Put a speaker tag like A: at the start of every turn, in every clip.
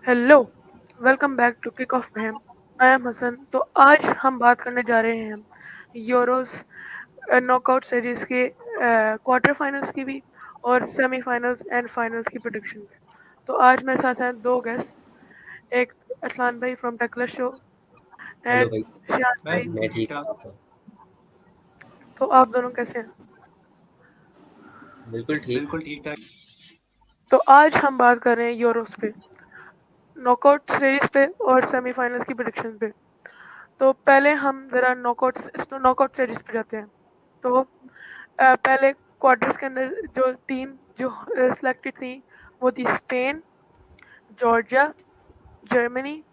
A: Hello, welcome back to kick off Faham. I am Hasan. तो आज हम बात करने जा रहे हैं यूरोस नॉकआउट सीरीज के क्वार्टर फाइनल्स की भी और सेमीफाइनल्स एंड फाइनल्स की प्रेडिक्शन पे। तो आज मेरे साथ हैं दो गेस्ट, एक अरसलान भाई फ्रॉम टेकलस शो
B: हेलो
A: एंड
B: भाई।
A: शान
C: मैं
A: भाई।
B: मैं
C: ठीक
B: ठीक
C: ठाक।
B: हूँ, आप बताओ।
A: तो आप दोनों कैसे हैं?
B: बिल्कुल ठीक।
C: बिल्कुल ठीक ठाक।
A: तो आज हम बात कर रहे हैं यूरोस पे, नॉकआउट सीरीज पे और सेमीफाइनल्स की प्रेडिक्शन पे। तो पहले हम ज़रा नॉकआउट सीरीज पे जाते हैं। तो पहले क्वार्टर्स के अंदर जो टीम जो सिलेक्टेड थी वो थी स्पेन, जॉर्जिया, जर्मनी,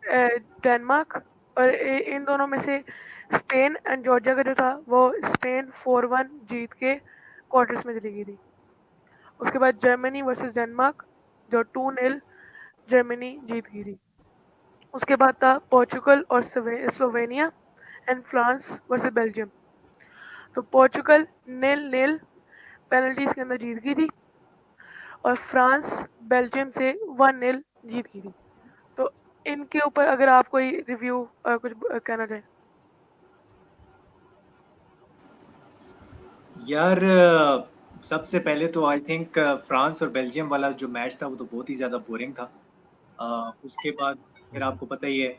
A: डेनमार्क। और इन दोनों में से स्पेन एंड जॉर्जिया का जो था वो स्पेन 4-1 जीत के क्वार्टर्स में चली गई थी। उसके बाद जर्मनी वर्सेस डेनमार्क जो 2-0 जर्मनी जीत गई थी। उसके बाद था पोर्चुगल और Slovenia and France versus Belgium. तो पोर्चुगल 0-0 पेनल्टीज के अंदर जीत गई थी और फ्रांस बेल्जियम से 1-0 जीत गई थी। तो इनके ऊपर अगर आप कोई रिव्यू कुछ कहना चाहें।
C: यार सबसे पहले तो आई थिंक फ्रांस और बेल्जियम वाला जो मैच था वो तो बहुत ही ज़्यादा बोरिंग था। उसके बाद फिर आपको पता ही है,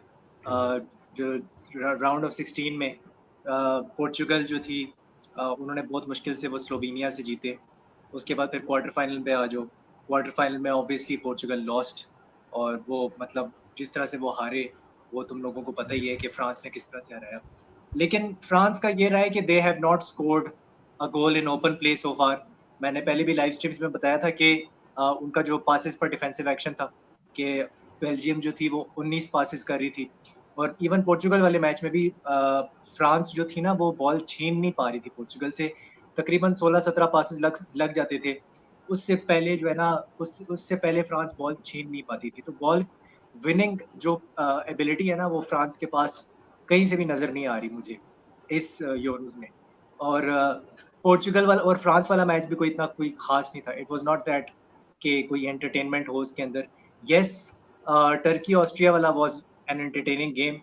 C: जो राउंड ऑफ 16 में पोर्चुगल जो थी, उन्होंने बहुत मुश्किल से वो स्लोवेनिया से जीते। उसके बाद फिर क्वार्टर फाइनल पे आ जाओ। क्वार्टर फाइनल में ऑब्वियसली पोर्चुगल लॉस्ट, और वो मतलब जिस तरह से वो हारे वो तुम लोगों को पता ही है कि फ्रांस ने किस तरह से हराया। लेकिन फ्रांस का ये रहा है कि they have not scored a goal in open play so far. मैंने पहले भी लाइव स्ट्रीम्स में बताया था कि उनका जो पासिस पर डिफेंसिव एक्शन था, कि बेल्जियम जो थी वो 19 पासिस कर रही थी। और इवन पोर्चुगल वाले मैच में भी फ्रांस जो थी ना वो बॉल छीन नहीं पा रही थी पोर्चुगल से। तकरीबन 16-17 पासिस लग जाते थे। उससे पहले जो है ना, उससे पहले फ्रांस बॉल छीन नहीं पाती थी। तो बॉल विनिंग जो एबिलिटी है ना वो फ्रांस के पास कहीं से भी नजर नहीं आ रही मुझे इस यूरोज में। और पोर्चुगल वाला और फ्रांस वाला मैच भी कोई खास नहीं था। इट वाज नॉट दैट कि कोई एंटरटेनमेंट हो उसके अंदर। यस, टर्की ऑस्ट्रिया वाला was an entertaining game.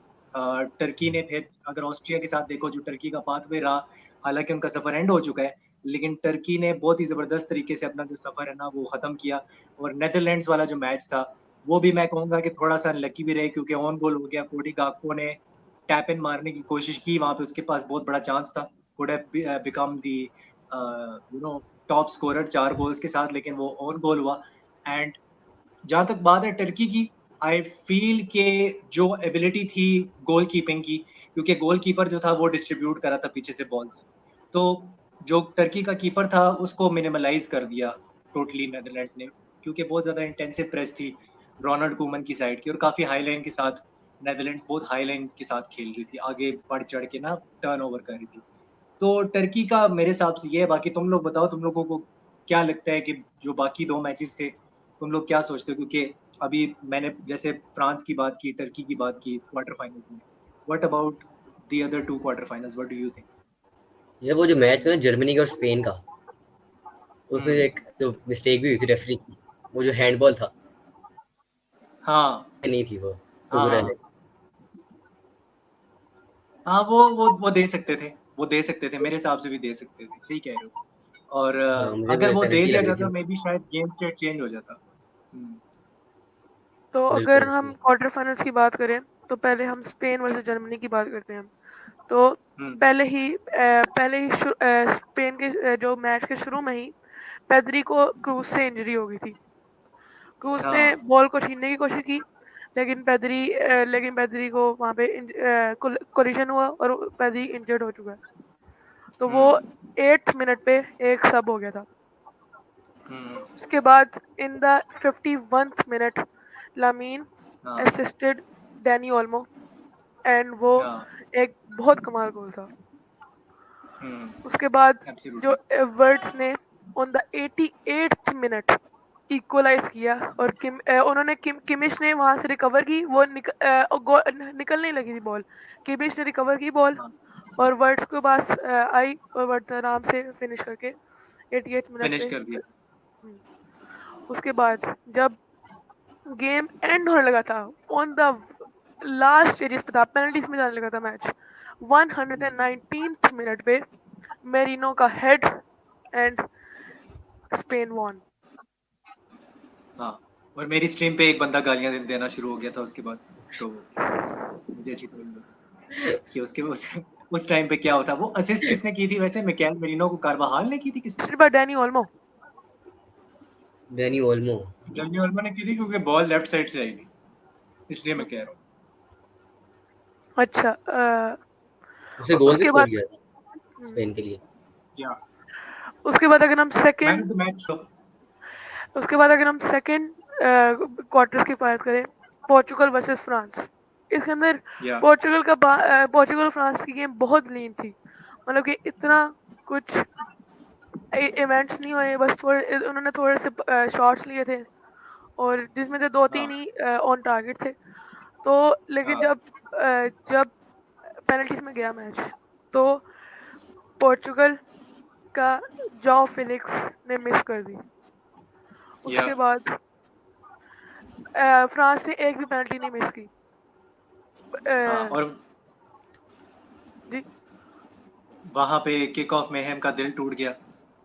C: Turkey ने फिर अगर ऑस्ट्रिया के साथ देखो, जो टर्की का पाथवे रहा, हालांकि उनका सफर एंड हो चुका है, लेकिन टर्की ने बहुत ही जबरदस्त तरीके से अपना जो सफर है ना वो खत्म किया। और नेदरलैंड्स वाला जो मैच था वो भी मैं कहूंगा कि थोड़ा सा लकी भी रहे, क्योंकि ऑन गोल हो गया। कोडी गाक्पो ने टैप इन मारने की कोशिश की वहां पे, उसके पास बहुत बड़ा चांस था, could have become the top scorer 4 goals के साथ, लेकिन वो ऑन गोल हुआ। एंड जहां तक बात है टर्की की, आई फील के जो एबिलिटी थी गोल कीपिंग की, क्योंकि गोल कीपर जो था वो डिस्ट्रीब्यूट करा था पीछे से बॉल्स, तो जो टर्की का कीपर था उसको मिनिमलाइज कर दिया टोटली नेदरलैंड्स ने, क्योंकि बहुत ज्यादा इंटेंसिव प्रेस थी रोनाल्ड कूमन की साइड की, और काफी हाई लाइन के साथ नेदरलैंड्स बहुत हाई लाइन के साथ खेल रही थी, आगे बढ़ चढ़ के ना टर्न ओवर कर रही थी। तो टर्की का मेरे हिसाब से ये है। बाकी तुम लोग बताओ, तुम लोगों को क्या लगता है कि जो बाकी 2 मैचेस थे, तुम लोग क्या सोचते हो? क्योंकि अभी मैंने जैसे फ्रांस की बात की, टर्की की बात की क्वार्टर फाइनल्स में, what about the other 2 quarter finals, what do you think?
B: ये वो जो मैच है ना जर्मनी का और स्पेन का, उसमें
C: हम्म।
B: एक जो मिस्टेक भी हुई थी रेफरी की, वो जो हैंडबॉल था,
C: हाँ
B: नहीं थी वो
C: हाँ
B: कुकुरेला
C: हाँ
B: ने।
C: हाँ, वो दे सकते थे। वो दे सकते थे, मेरे हिसाब से भी दे सकते थे, सही कह रहे हो। और
B: हाँ, मुझे
C: अगर
B: भी
C: वो दे
B: पेनल्टी
C: दिया
B: लग रही
C: जाता
B: थी।
C: मे बी शायद गेम स्टेट चेंज हो जाता। हम्म।
A: तो अगर
B: बिल्कुल
A: हम
B: सही।
A: क्वार्टर फाइनल्स की बात करें तो पहले हम स्पेन वर्सेस जर्मनी की बात करते हैं। तो
C: हम्म।
A: पहले ही स्पेन के जो मैच के शुरू में ही पेद्री को क्रूज से इंजरी हो गई थी। क्रूज ने
C: हाँ।
A: बॉल को छीनने की कोशिश की, लेकिन पेद्री को वहाँ पे कोलिजन हुआ और पेद्री इंजर्ड हो चुका है। तो वो
C: हम्म।
A: 8 मिनट पे एक सब हो गया था।
C: हम्म।
A: उसके बाद इन द 51st मिनट लामीन
C: हाँ
A: असिस्टेड डैनी ओल्मो एंड वो
C: हाँ।
A: एक बहुत कमाल गोल था।
C: हम्म।
A: उसके बाद जो
C: एब्सोल्युटली।
A: एवर्ट्स ने on the 88th minute equalize किया और उन्होंने किमिश ने वहां से रिकवर की, वो निकलने लगी थी बॉल। किमिश ने रिकवर की बॉल
C: हाँ,
A: और वर्ड्स के पास आई और वर्ड्स आराम से फिनिश करके 88 मिनट
C: फिनिश
A: पे।
C: कर दिया।
A: हम्म, उसके बाद जब गेम एंड होने लगा था, ऑन द लास्ट सीरीज पे था, पेनल्टीज में जाने लगा था मैच। 119th मिनट पे मेरिनो का हेड एंड स्पेन वॉन।
C: हाँ, और मेरी स्ट्रीम पे एक बंदा गालियाँ देना शुरू हो गया था उसके बाद, तो मुझे अच्छी तरह लगा कि उस टाइम पे क्या होता। वो असिस्ट किसने की थी वैसे? मिकेल मेरिनो को कार्वाहाल ने की थी? किसने?
A: By Dani Olmo.
B: Dani Olmo.
C: Dani Olmo ने की थी, क्योंकि बॉल लेफ्ट साइड से आई थी, इसलिए मैं कह रहा हूँ।
A: अच्छा,
B: उसे गोल भी
A: उसके
B: स्कोर
A: बाद
B: किया था स्पेन के लिए।
C: या
A: उसके बाद अगर हम
C: man of
A: second
C: the match तो
A: उसके बाद अगर हम सेकंड क्वार्टर्स की बात करें, पोर्चुगल वर्सेस फ्रांस, इसके अंदर
C: या
A: पोर्चुगल फ्रांस की गेम बहुत लीन थी। मतलब कि इतना कुछ इवेंट्स नहीं हुए, बस थोड़े उन्होंने थोड़े से शॉट्स लिए थे और जिसमें से दो
C: हाँ
A: तीन ही ऑन टारगेट थे। तो लेकिन
C: हाँ
A: जब पेनल्टीज में गया मैच, तो पोर्चुगल का जॉ फिलिक्स ने मिस कर दी।
C: या
A: उसके बाद फ्रांस ने एक भी पेनल्टी नहीं मिस की।
C: हाँ,
A: अ,
C: और
A: जी।
C: वहाँ पे किक ऑफ मेहम का दिल टूट गया,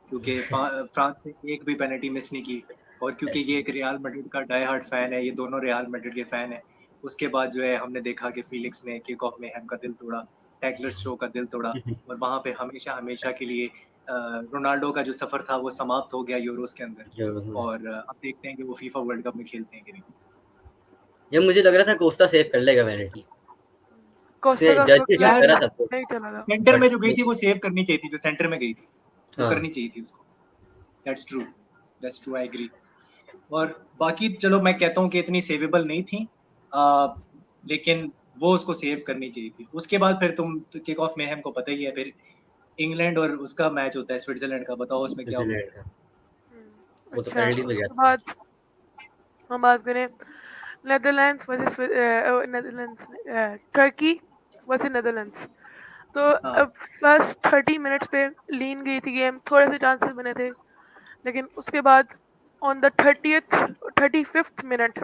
C: क्योंकि फ्रांस ने एक भी पेनल्टी मिस नहीं की। और क्योंकि ये एक रियल मैड्रिड का डाई हार्ड फैन है, ये दोनों रियल मैड्रिड के फैन है। उसके बाद जो है हमने देखा कि फिलिक्स ने किक ऑफ मेहम का दिल तोड़ा, टैकलर शो का दिल तोड़ा, और वहाँ पे हमेशा हमेशा के लिए रोनाल्डो का जो सफर था वो समाप्त हो गया यूरोस के अंदर।
B: ये
C: और अब देखते हैं कि वो फीफा वर्ल्ड कप में खेलते हैं कि नहीं।
B: मुझे लग रहा था कोस्टा सेव कर लेगा पेनल्टी।
A: कोस्टा
B: उसे
A: का उस
B: जज
A: वक्त
B: लग
C: यार,
B: रहा
A: नहीं
B: था तो,
A: नहीं चला था।
C: सेंटर में
B: बट
C: जो गई थी वो सेव करनी चाहिए थी, जो सेंटर में गई थी वो
B: हाँ।
C: करनी चाहिए थी उसको। That's true, that's true, I agree. और बाकी चलो मैं कहता हूँ कि इतनी सेवेबल नहीं थी, लेकिन वो उसको सेव करनी चाहिए थी। उसके बाद फिर तुम किक ऑफ में हमको पता ही है, फिर इंग्लैंड और उसका मैच होता है स्विट्जरलैंड का, बताओ उसमें क्या हुआ।
B: स्विट्जरलैंड का वो तो
A: अच्छा,
B: पेनल्टी में गया
A: उसके
B: था।
A: बाद हम बात करें Netherlands versus Netherlands Turkey versus Netherlands. तो
C: हाँ।
A: अब फर्स्ट 30 मिनट्स पे लीन गई थी गेम, थोड़े से चांसेस बने थे, लेकिन उसके बाद ऑन द 35th मिनट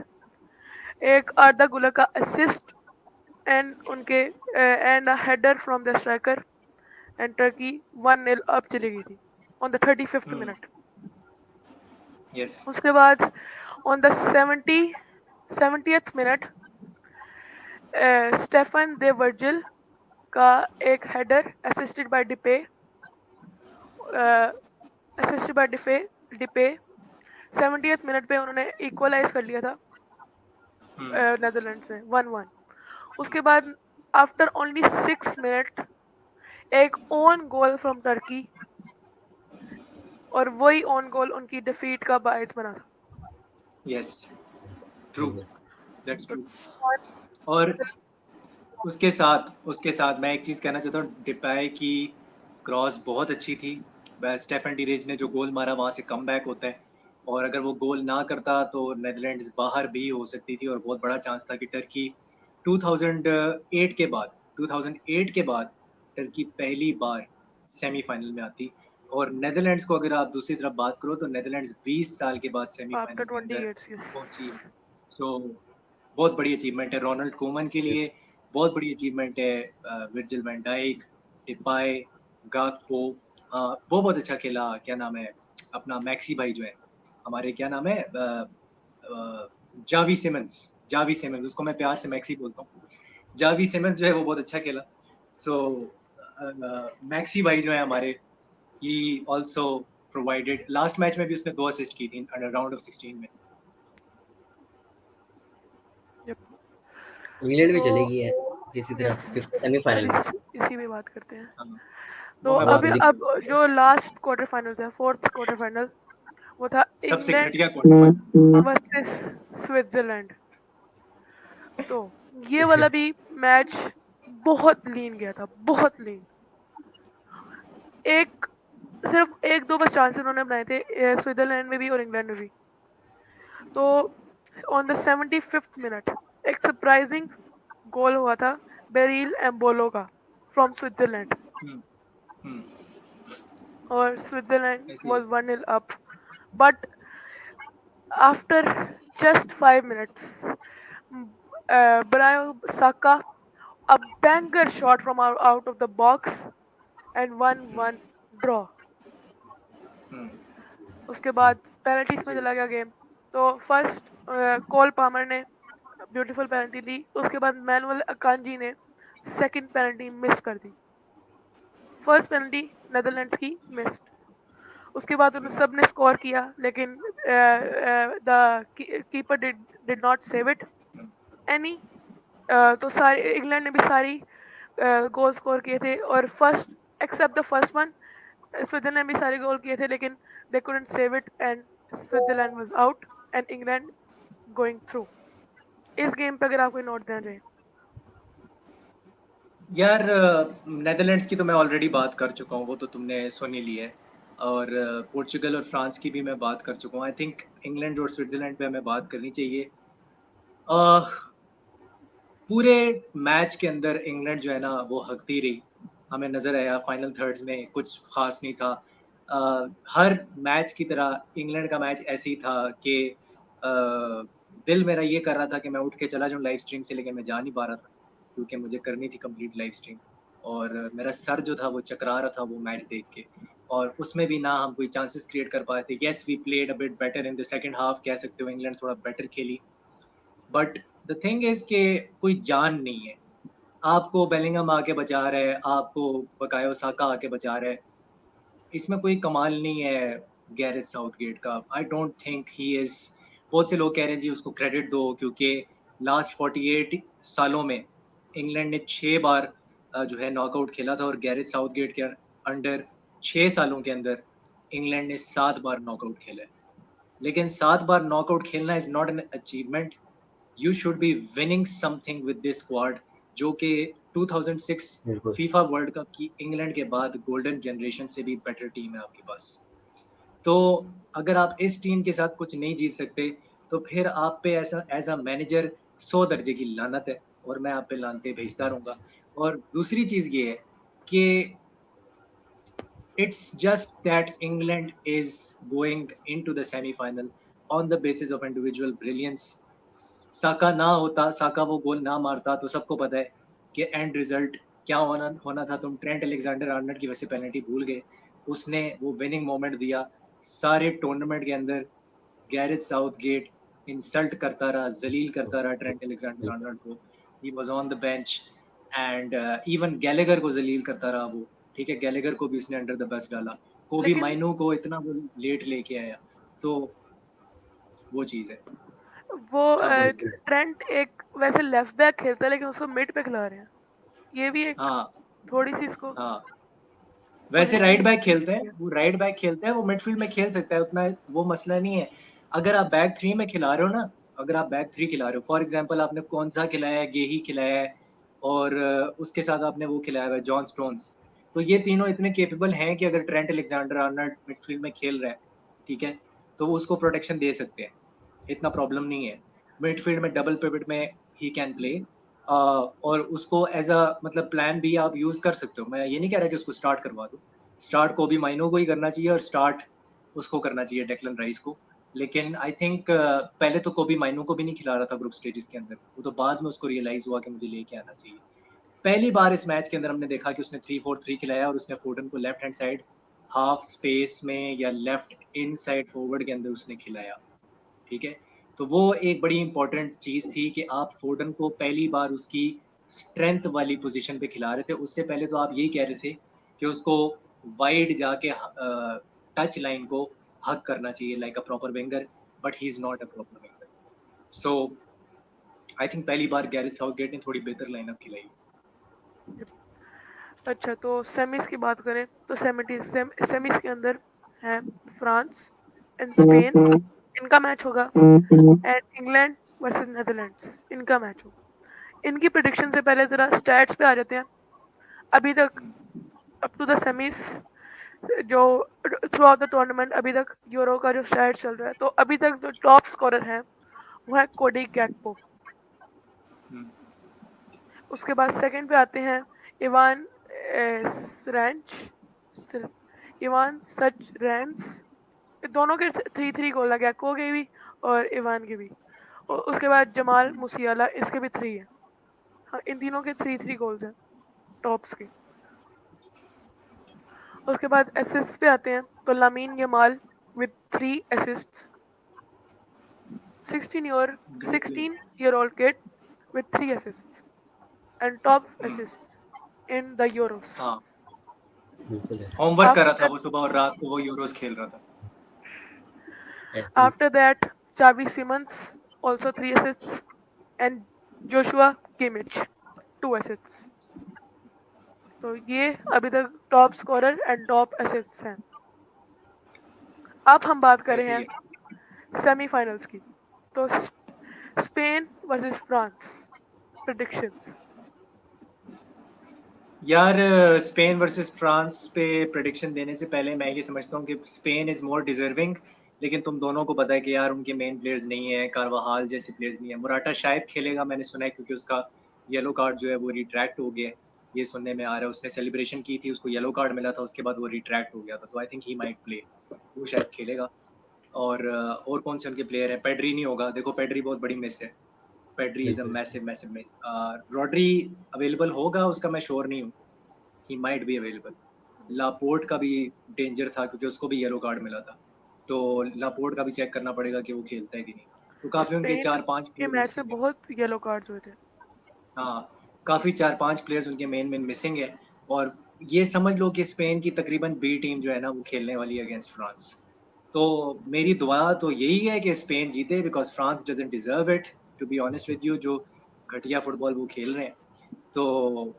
A: एक अर्धा गुला का असिस्ट एंड उनके and a header from the striker end Turkey 1-0 up चली गई थी on the 35th minute.
C: Yes.
A: उसके बाद on the 70th minute Stefan de Virgil का एक header assisted by Depay 70th minute पे उन्होंने इक्वलाइज कर लिया था नेदरलैंड्स ने 1-1। उसके बाद आफ्टर ओनली 6 मिनट एक ओन गोल फ्रॉम टर्की, और वही ओन गोल उनकी डिफीट का बायस बना था।
C: यस, ट्रू, दैट्स
A: तो
C: ट्रू। और उसके साथ मैं एक चीज़ कहना चाहता हूँ, डिपाई की क्रॉस बहुत अच्छी थी। स्टेफन डीरेज ने जो गोल मारा वहाँ से कमबैक होता है, और अगर वो गोल ना करता तो नेदरलैंड्स बाहर भी हो सकती थी, और बहुत बड़ा चांस था कि टर्की 2008 के बाद 2008 के बाद टर्की पहली बार सेमीफाइनल में आती। और नेदरलैंड्स को अगर आप दूसरी तरफ बात करो तो नेदरलैंड्स 20 साल के बाद
A: आफ्टर
C: सेमीफाइनल के
A: 20
C: अंदर
A: इयर्स, यस।
C: पहुंची है। तो बहुत बड़ी अचीवमेंट है रोनाल्ड कोमन के लिए, बहुत बड़ी अचीवमेंट है Virgil van Dijk, Depay, Gakpo. वो बहुत अच्छा खेला, क्या नाम है अपना, मैक्सी भाई जो है हमारे, क्या नाम है जावी सिमंस। जावी सिमंस, उसको मैं प्यार से मैक्सी बोलता हूँ। जावी सिमंस जो है वो बहुत अच्छा खेला। सो मैक्सी भाई जो है हमारे, he also provided, last match में भी उसने 2 असिस्ट की थी राउंड ऑफ 16 में।
A: Yep.
B: इंग्लैंड भी
A: तो
B: चलेगी है किसी तरह
A: यस,
B: से फिर
A: अब
B: सेमीफाइनल में।
A: इसी पे बात करते हैं।
C: हाँ,
A: तो
C: वो मैं
B: वो
C: बाद
A: अभी
C: में
B: जल्दी।
A: अब
C: बताऊंगा।
A: जो लास्ट क्वार्टर फाइनल था, फोर्थ क्वार्टर फाइनल, वो था
C: सबसे
A: इंग्लैंड
C: घटिया क्वार्टर।
A: Versus Switzerland. तो ये वाला भी मैच बहुत लीन गया था, बहुत लीन। एक सिर्फ एक दो बस चांस उन्होंने बनाए थे, स्विट्जरलैंड में भी और इंग्लैंड में भी। तो ऑन द 75th मिनट एक सरप्राइजिंग गोल हुआ था बेरिल एम्बोलो का फ्रॉम स्विट्जरलैंड,
C: हम्म, हम्म,
A: और स्विट्जरलैंड
C: ऐसे he
A: was 1-0 up. But after just 5 minutes. Bukayo Saka, a banger shot from out of the box, and 1-1 draw.
C: हम्म,
A: उसके बाद पेनल्टीज में
C: जी
A: चला गया गेम। तो फर्स्ट कोल पामर ने ब्यूटीफुल पेनल्टी ली, उसके बाद मैनुअल अकांजी ने सेकंड पेनल्टी मिस कर दी। फर्स्ट पेनल्टी नेदरलैंड्स की मिस्ड, उसके बाद उन्होंने सब ने स्कोर किया, लेकिन the keeper did not save it any. तो सारे इंग्लैंड ने भी सारी गोल स्कोर किए थे, और first except the first one, Switzerland ने भी सारे गोल किए थे, लेकिन they couldn't save it and Switzerland was out and England going through. इस गेम पे अगर आप कोई नोट देना चाहें।
C: यार नेदरलैंड्स की तो मैं ऑलरेडी बात कर चुका हूँ, वो तो तुमने सुन ही ली है। और पोर्चुगल और फ्रांस की भी मैं बात कर चुका हूँ। आई थिंक इंग्लैंड और स्विट्जरलैंड पे हमें बात करनी चाहिए। अह, पूरे मैच के अंदर इंग्लैंड जो है ना वो हकती रही। हमें नज़र आया फाइनल थर्ड्स में कुछ खास नहीं था। हर मैच की तरह इंग्लैंड का मैच ऐसे ही था कि दिल मेरा ये कर रहा था कि मैं उठ के चला जाऊँ लाइव स्ट्रीम से, लेकिन मैं जा नहीं पा रहा था क्योंकि मुझे करनी थी कंप्लीट लाइव स्ट्रीम। और मेरा सर जो था वो चकरा रहा था वो मैच देख के। और उसमें भी ना हम कोई चांसेस क्रिएट कर पाए थे। Yes we played a bit better in the second half, कह सकते हो इंग्लैंड थोड़ा बेटर खेली, बट द थिंग इज कि कोई जान नहीं है। आपको बेलिंगम आके बचा रहा है, आपको बकायो साका आके बचा रहा है। इसमें कोई कमाल नहीं है गैरेथ साउथगेट का। I don't think he is. बहुत से लोग कह रहे हैं जी उसको क्रेडिट दो, क्योंकि लास्ट 48 सालों में इंग्लैंड ने 6 बार जो है नॉकआउट खेला था, और गैरेथ साउथगेट के अंडर 6 सालों के अंदर इंग्लैंड ने 7 बार नॉकआउट खेला है। लेकिन 7 बार नॉकआउट खेलना is not an achievement. You should be winning something with this squad, जो कि 2006
B: बिल्कुल।
C: फीफा वर्ल्ड कप की इंग्लैंड के बाद गोल्डन जनरेशन से भी बेटर टीम है आपके पास। तो अगर आप इस टीम के साथ कुछ नहीं जीत सकते, तो फिर आप पे ऐसा एज अ मैनेजर 100 दर्जे की लानत है, और मैं आप पे लानते भेजता रहूंगा। और दूसरी चीज ये है कि it's just that England is going into the semi-final on the basis of individual brilliance. साका ना होता, साका वो गोल ना मारता, तो सबको पता है कि एंड रिजल्ट क्या होना होना था। तुम ट्रेंट अलेक्जेंडर आर्नल्ड की वजह से पेनल्टी भूल गए, उसने वो विनिंग मोमेंट दिया। सारे टूर्नामेंट के अंदर गैरेथ साउथगेट इंसल्ट करता रहा, जलील करता रहा ट्रेंट अलेक्जेंडर आर्नल्ड को। He was on the bench, and even Gallagher को जलील करता रहा वो। ठीक है, गैलेगर को भी उसने अंडर द बस डाला। कोबी
A: लेकिन
C: माइनू को इतना वो लेट लेके आया, तो वो चीज़ है।
A: वो
C: हाँ बोलो।
A: ट्रेंट एक वैसे लेफ्ट बैक खेलता है, लेकिन उसको मिड पे खिला रहे हैं। ये भी एक
C: हाँ
A: थोड़ी सी इसको
C: हाँ, वैसे राइट
A: पोजीशनिंग
C: बैक खेलता है
A: है।
C: वो, राइट बैक खेलता है वो, मिडफील्ड में खेल सकता है, उतना वो मसला नहीं है। अगर आप बैक थ्री में खिला रहे हो ना, अगर आप बैक थ्री खिला रहे हो, फॉर एग्जांपल आपने कौन सा खिलाया है, गेही खिलाया है, और उसके साथ आपने वो खिलाया हुआ है जॉन स्टोन्स। तो ये तीनों इतने केपेबल हैं कि अगर ट्रेंट अलेक्जेंडर आर्नल्ड मिडफील्ड में खेल रहा है, ठीक है, तो वो उसको प्रोटेक्शन दे सकते हैं, इतना प्रॉब्लम नहीं है। मिडफील्ड में डबल पिवट में ही कैन प्ले, और उसको एज अ मतलब प्लान भी आप यूज कर सकते हो। मैं ये नहीं कह रहा कि उसको स्टार्ट करवा दो, स्टार्ट को भी माइनो को ही करना चाहिए, और स्टार्ट उसको करना चाहिए डेक्लन राइस को। लेकिन आई थिंक पहले तो कोबी माइनो को भी नहीं खिला रहा था ग्रुप स्टेजेस के अंदर, वो तो बाद में उसको रियलाइज हुआ कि मुझे लेके आना चाहिए। पहली बार इस मैच के अंदर हमने देखा कि उसने 3-4-3 खिलाया, और उसने फोर्डन को left hand side half space में या लेफ्ट इन साइड फॉरवर्ड के अंदर उसने खिलाया। ठीक है, तो वो एक बड़ी इंपॉर्टेंट चीज थी कि आप फोर्डन को पहली बार उसकी स्ट्रेंथ वाली पोजीशन पे खिला रहे थे। उससे पहले तो आप यही कह रहे थे कि उसको वाइड जाके टच लाइन को हक करना चाहिए like a proper winger, but he is not a proper winger. So I think पहली बार गैरेथ साउथगेट ने थोड़ी बेहतर लाइनअप खिलाई।
A: अच्छा, तो सेमीज की बात करें तो सेमीज के अंदर है फ्रांस एंड स्पेन, इनका मैच होगा, एंड इंग्लैंड वर्सेस नेदरलैंड्स, इनका मैच होगा। इनकी प्रिडिक्शन से पहले जरा स्टैट्स पे आ जाते हैं। अभी तक अप टू द सेमीज, जो थ्रू आउट द टूर्नामेंट अभी तक यूरो का जो स्टैट चल रहा है, तो अभी तक जो टॉप स्कोरर है वो है कोडी गैक्पो। उसके बाद सेकंड पे आते हैं इवान रैंच, इवान सच रैंस। दोनों के 3-3 गोल लगे, गैक्पो के भी और इवान के भी। उसके बाद जमाल मुसियाला, इसके भी 3 हैं। हाँ, इन तीनों के 3-3 गोल्स हैं टॉप्स के। उसके बाद असिस्ट पे आते हैं तो लामीन Yamal with 3 assists, 16 year old kid with 3 assists and top assists in the Euros.
C: हाँ,
B: बिल्कुल ऐसे
C: होमवर्क कर रहा था
A: After
C: वो, सुबह और रात को वो यूरोस खेल रहा था।
B: ऐसे ही।
A: after that, Xavi Simons also 3 assists and Joshua Kimmich 2 assists. तो ये अभी तक top scorer and top assists हैं। अब हम बात कर रहे
C: ऐसे ही
A: हैं
C: है।
A: सेमीफाइनल्स की। तो स्पेन वर्सेस फ्रांस, प्रेडिक्शंस।
C: यार स्पेन वर्सेस फ्रांस पे प्रेडिक्शन देने से पहले मैं ये समझता हूँ कि स्पेन इज मोर डिजर्विंग, लेकिन तुम दोनों को पता है कि यार उनके मेन प्लेयर्स नहीं है, कारवाहाल जैसे प्लेयर्स नहीं है। मुराटा शायद खेलेगा, मैंने सुना है, क्योंकि उसका येलो कार्ड जो है वो रिट्रैक्ट हो गया है, ये सुनने में आ रहा है। उसने सेलिब्रेशन की थी, उसको येलो कार्ड मिला था, उसके बाद वो रिट्रैक्ट हो गया था, तो I think he might play, वो शायद खेलेगा। और कौन से उनके प्लेयर हैं? पेड्री नहीं होगा, देखो पेड्री बहुत बड़ी मिस है, पेड्री इज अ
B: बिल्कुल
C: massive massive miss. Rodri available होगा, उसका मैं श्योर नहीं हूँ, he might be available. Laporte का भी डेंजर था क्योंकि उसको भी येलो कार्ड मिला था, तो लापोर्ट का भी चेक करना पड़ेगा कि वो खेलता है कि नहीं। तो काफी उनके
A: स्पेन
C: 4-5
A: के
C: प्लेयर्स
A: मैच में
C: मिसिंग है।
A: बहुत येलो कार्ड्स हुए थे।
C: हाँ, काफी 4-5 प्लेयर्स उनके मेन मिसिंग है। और ये समझ लो कि स्पेन की तकरीबन बी टीम जो है ना वो खेलने वाली है अगेंस्ट फ्रांस। तो मेरी दुआ तो यही है कि स्पेन जीते, because France doesn't deserve it, to be honest with you. जो घटिया फुटबॉल वो खेल रहे हैं, तो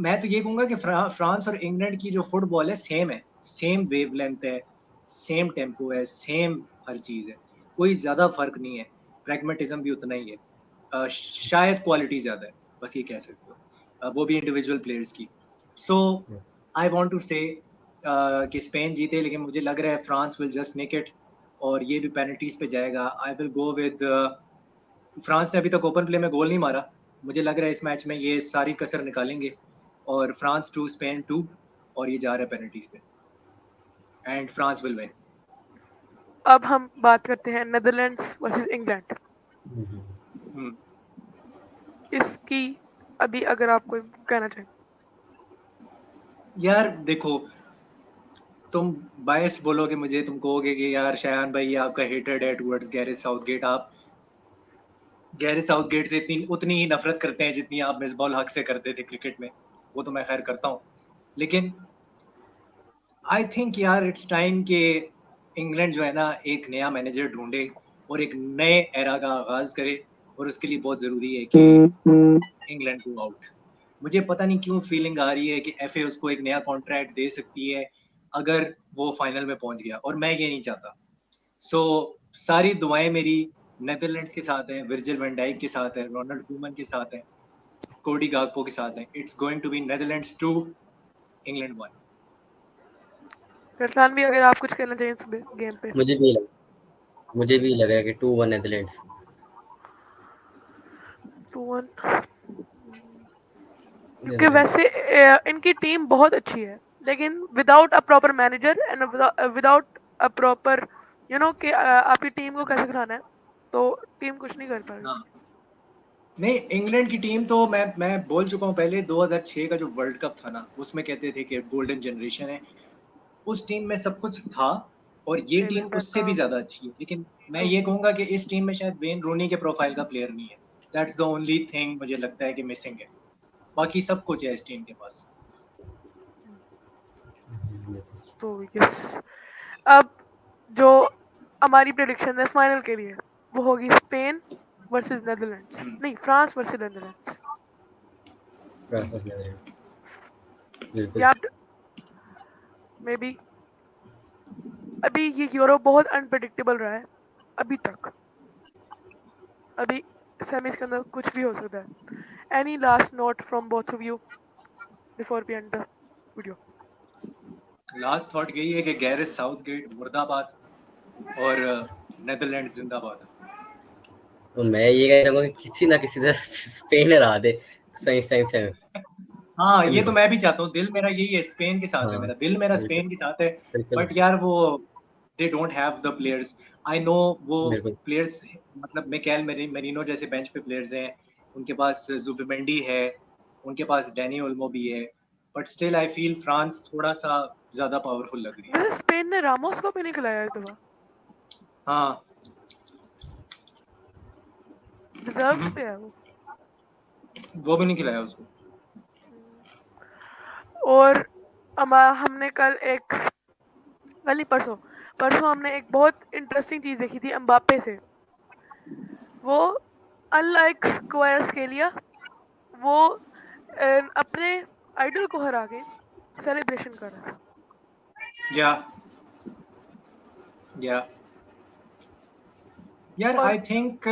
C: मैं तो ये कहूंगा कि फ्रांस और इंग्लैंड की जो फुटबॉल है सेम है, सेम वेवलेंथ है, सेम टेम्पो है, सेम हर चीज है, कोई ज्यादा फर्क नहीं है। प्रैग्मेटिज्म भी उतना ही है, शायद क्वालिटी ज्यादा है, बस ये कह सकते हो, वो भी इंडिविजुअल प्लेयर्स की। सो आई वांट टू से कि स्पेन जीते, लेकिन मुझे लग रहा है France will just make it, और ये भी पेनल्टीज पे जाएगा। I will go with France ने अभी तक ओपन प्ले में गोल नहीं मारा, मुझे लग रहा है इस मैच में ये सारी कसर निकालेंगे, और फ्रांस 2 स्पेन 2, और ये जा रहा है पेनल्टीज पे, एंड फ्रांस विल विन।
A: अब हम बात करते हैं नेदरलैंड्स वर्सेस इंग्लैंड। इसकी अभी अगर आप कोई कहना चाहें।
C: यार देखो, तुम बायस्ड बोलोगे मुझे, तुम कहोगे कि यार शयान भाई ये आपका हेटेड है टुवर्ड्स गैरेथ साउथगेट, आप गैरेथ साउथगेट से इतनी उतनी ही नफरत करते हैं जितनी आप मिसबाह हक से करते थे क्रिकेट में। वो तो मैं खैर करता हूँ, लेकिन आई थिंक यार इट्स टाइम कि इंग्लैंड जो है ना एक नया मैनेजर ढूंढे और एक नए एरा का आगाज करे, और उसके लिए बहुत जरूरी है कि इंग्लैंड गो आउट। मुझे पता नहीं क्यों फीलिंग आ रही है कि एफए उसको एक नया कॉन्ट्रैक्ट दे सकती है अगर वो फाइनल में पहुंच गया, और मैं ये नहीं चाहता। सो सारी दुआएं मेरी नेदरलैंड्स के साथ हैं, विर्जिल वैन डाइक के साथ है, रोनाल्ड कोमन के साथ है, कोडी गाकपो के साथ है। It's going to be Netherlands 2, England 1।
A: Ruslan भी अगर आप कुछ कहना चाहिए इस गेम पे।
B: मुझे भी लग रहा है कि 2-1 नेदरलैंड्स।
A: 2-1 क्योंकि वैसे इनकी टीम बहुत अच्छी है, लेकिन without a proper manager and without a proper कि आपकी टीम को कैसे खिलाना है, तो टीम कुछ नहीं कर पाएगी।
C: हाँ, नहीं, इंग्लैंड की टीम तो मैं बोल चुका हूँ पहले, 2006 का जो वर्ल्ड कप था ना, उसमें कहते थे कि गोल्डन जनरेशन है, उस टीम में सब कुछ था, और ये
A: डेविड
C: टीम उससे भी
A: बेकहम।
C: ज्यादा अच्छी है। लेकिन मैं
A: ट्रू।
C: ये कहूंगा कि इस टीम में शायद वेन रोनी के प्रोफाइल का प्लेयर नहीं है। दैट्स द ओनली थिंग मुझे लगता है कि मिसिंग है, बाकी सब कुछ है इस टीम के पास।
A: तो यस, अब जो हमारी प्रेडिक्शन है फाइनल के लिए वो होगी स्पेन वर्सेस नेदरलैंड्स, नहीं फ्रांस वर्सेस नेदरलैंड्स।
B: फ्रांस और नेदरलैंड, बिल्कुल
A: या मे बी अभी ये यूरो बहुत अनप्रेडिक्टेबल रहा है अभी तक, अभी सेमीज के अंदर कुछ भी हो सकता है। Any last note from both of you before we end the video?
C: Last thought यही है कि गैरेथ साउथगेट मुर्दाबाद, और नेदरलैंड जिंदाबाद।
B: तो मैं ये कहना चाहूंगा कि किसी ना किसी तरह स्पेन हरा दे सेमी।
C: हाँ, ये तो मैं भी चाहता हूँ, दिल मेरा यही है, स्पेन के साथ है,
B: हाँ
C: मेरा दिल मेरा
B: बिल्कुल
C: स्पेन के साथ है।
B: बिल्कुल
C: बट यार वो they don't have the players. I know वो
B: बिल्कुल
C: players मतलब मिकेल मेरिनो जैसे बेंच पे players हैं, उनके पास जुबिमेंडी है, उनके पास डैनी ओल्मो भी है, but still I feel France थोड़ा सा ज्यादा पावरफुल लग रही है.
A: वैसे स्पेन ने रामोस को भी नहीं खिलाया इस दफा,
C: हाँ.
A: रिजर्व्स पे है
C: वो भी नहीं खिलाया उसको.
A: और हमने कल नहीं परसों हमने एक बहुत इंटरेस्टिंग चीज देखी थी एम्बापे से। वो अनलाइक क्वाराटस्केलिया वो अपने आइडल को हरा के सेलिब्रेशन कर रहा था।
C: Yeah. Yeah. यार
A: और
C: आई थिंक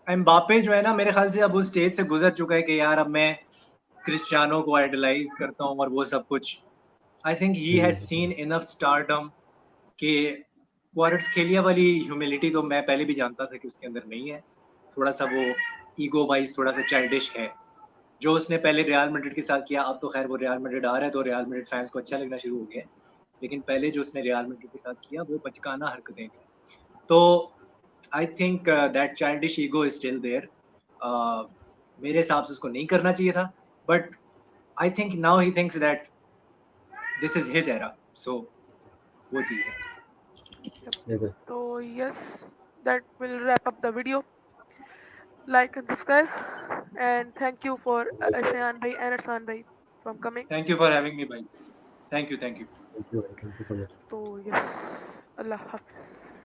C: एम्बापे जो है ना, मेरे ख्याल से अब उस स्टेज से गुजर चुका है कि यार अब मैं क्रिस्टियानो को आइडलाइज करता हूँ और वो सब कुछ. I think he has seen enough stardom कि क्वाराटस्केलिया वाली ह्यूमिलिटी तो मैं पहले भी जानता था कि उसके अंदर नहीं है. थोड़ा सा वो ईगो वाइज थोड़ा सा चाइल्डिश है जो उसने पहले रियल मैड्रिड के साथ किया. अब तो खैर वो रियल मैड्रिड आ रहा है तो रियल मैड्रिड फैंस को अच्छा लगना शुरू हो गया है, लेकिन पहले जो उसने रियल मैड्रिड के साथ किया वो बचकाना हरकतें थी. तो I think that childish ego is still there. मेरे हिसाब से उसको नहीं करना चाहिए था, but I think now he thinks that this is his era, so वो चीज है.
B: बिल्कुल
A: तो yes, that will wrap up the video. Like and subscribe, and thank you for Shayan bhai and Arsan bhai from coming.
C: Thank you for having me भाई. Thank you.
B: Thank you so much
A: तो yes, अल्लाह हाफिज.